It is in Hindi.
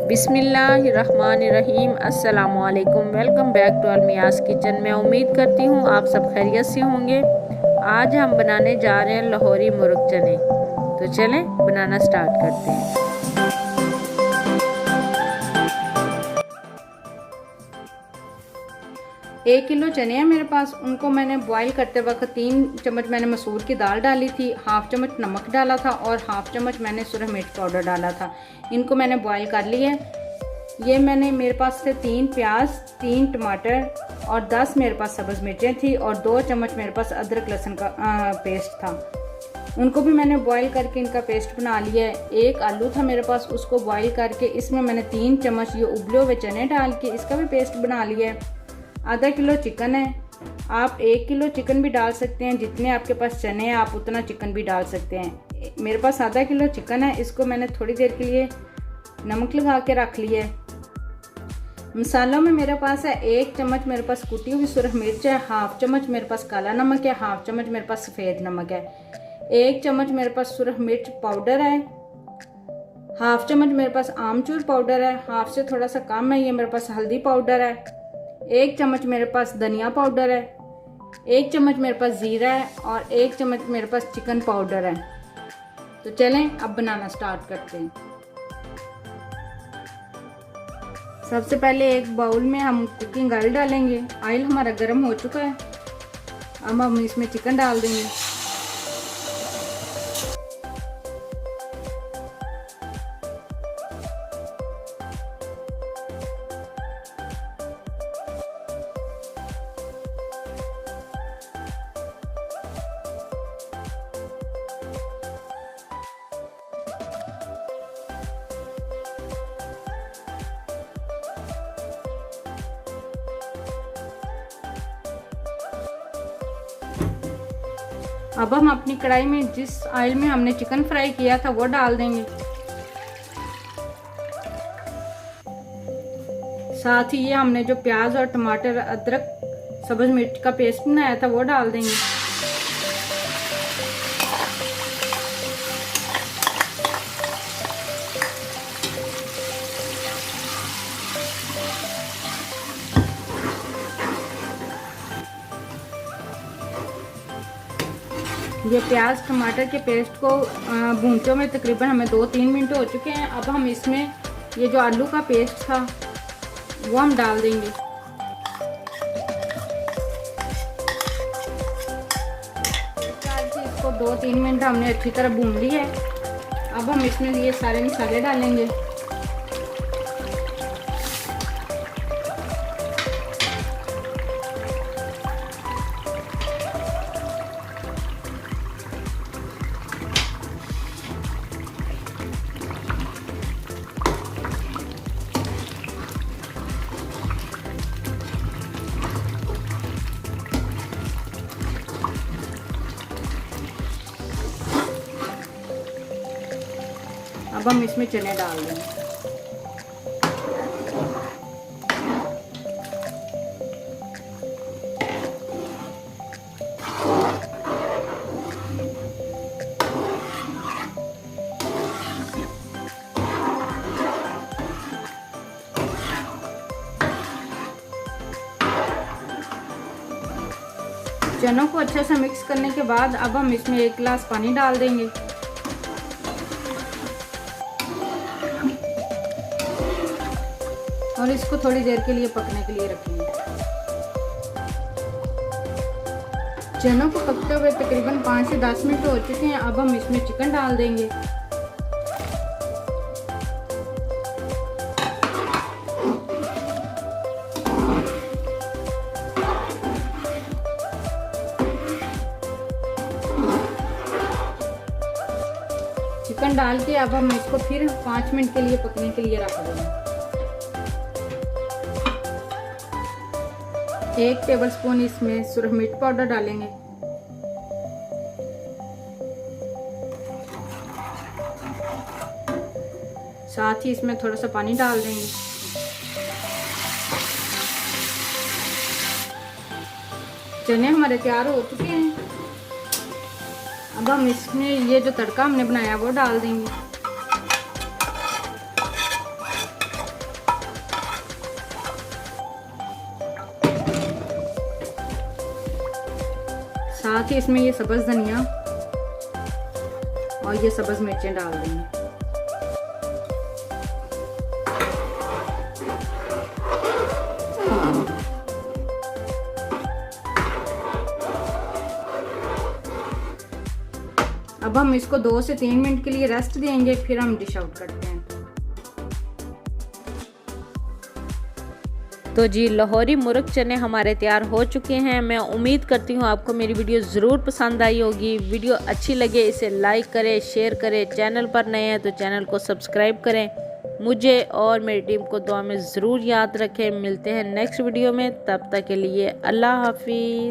बिस्मिल्लाहिर्रहमानिर्रहीम। अस्सलामुअलैकुम। वेलकम बैक टू अलमियास किचन। मैं उम्मीद करती हूँ आप सब खैरियत से होंगे। आज हम बनाने जा रहे हैं लाहौरी मुर्ग चने। तो चलें बनाना स्टार्ट करते हैं। 1 किलो चने हैं मेरे पास। उनको मैंने बॉईल करते वक्त 3 चम्मच मैंने मसूर की दाल डाली थी, हाफ चम्मच नमक डाला था और हाफ चम्मच मैंने सुरख मिर्च पाउडर डाला था। इनको मैंने बॉईल कर लिया है। ये मैंने मेरे पास से 3 प्याज, 3 टमाटर और 10 मेरे पास सब्ज़ मिर्चें थी और 2 चम्मच मेरे पास अदरक लहसुन का पेस्ट था। उनको भी मैंने बॉईल करके इनका पेस्ट बना लिया है। 1 आलू था मेरे पास, उसको बॉईल करके इसमें मैंने 3 चम्मच ये उबले हुए चने डाल के इसका भी पेस्ट बना लिया है। आधा किलो चिकन है। आप 1 किलो चिकन भी डाल सकते हैं, जितने आपके पास चने हैं आप उतना चिकन भी डाल सकते हैं। मेरे पास आधा किलो चिकन है। इसको मैंने थोड़ी देर के लिए नमक लगा के रख लिया है। मसालों में मेरे पास है 1 चम्मच मेरे पास कुटी हुई सुरख मिर्च है, हाफ चम्मच मेरे पास काला नमक है, हाफ चम्मच मेरे पास सफ़ेद नमक है, 1 चम्मच मेरे पास सुरख मिर्च पाउडर है, हाफ चम्मच मेरे पास आमचूर पाउडर है, हाफ से थोड़ा सा कम है ये मेरे पास हल्दी पाउडर है, 1 चम्मच मेरे पास धनिया पाउडर है, 1 चम्मच मेरे पास ज़ीरा है और 1 चम्मच मेरे पास चिकन पाउडर है। तो चलें अब बनाना स्टार्ट करते हैं। सबसे पहले एक बाउल में हम कुकिंग ऑयल डालेंगे। ऑयल हमारा गर्म हो चुका है। अब हम इसमें चिकन डाल देंगे। अब हम अपनी कढ़ाई में जिस ऑयल में हमने चिकन फ्राई किया था वो डाल देंगे। साथ ही ये हमने जो प्याज और टमाटर, अदरक, सब्ज मिर्च का पेस्ट बनाया था वो डाल देंगे। ये प्याज टमाटर के पेस्ट को भूनते हुए तकरीबन हमें 2-3 मिनट हो चुके हैं। अब हम इसमें ये जो आलू का पेस्ट था वो हम डाल देंगे। इसको 2-3 मिनट हमने अच्छी तरह भून लिया है। अब हम इसमें ये सारे मसाले डालेंगे। अब हम इसमें चने डाल देंगे। चनों को अच्छे से मिक्स करने के बाद अब हम इसमें 1 गिलास पानी डाल देंगे। और इसको थोड़ी देर के लिए पकने के लिए रखेंगे। चनों को पकते हुए तकरीबन 5 से 10 मिनट हो चुके हैं। अब हम इसमें चिकन डाल देंगे। चिकन डाल के अब हम इसको फिर 5 मिनट के लिए पकने के लिए रख देंगे। 1 टेबलस्पून इसमें सुरख मिर्च पाउडर डालेंगे। साथ ही इसमें थोड़ा सा पानी डाल देंगे। चने हमारे तैयार हो चुके हैं। अब हम इसमें ये जो तड़का हमने बनाया वो डाल देंगे। साथ ही इसमें ये सब्ज़ धनिया और ये सब्ज़ मिर्चें डाल देंगे। अब हम इसको 2 से 3 मिनट के लिए रेस्ट देंगे, फिर हम डिश आउट करते हैं। तो जी लाहौरी मुर्ग चने हमारे तैयार हो चुके हैं। मैं उम्मीद करती हूँ आपको मेरी वीडियो ज़रूर पसंद आई होगी। वीडियो अच्छी लगे इसे लाइक करें, शेयर करें। चैनल पर नए हैं तो चैनल को सब्सक्राइब करें। मुझे और मेरी टीम को दुआ में ज़रूर याद रखें। मिलते हैं नेक्स्ट वीडियो में, तब तक के लिए अल्लाह हाफिज़।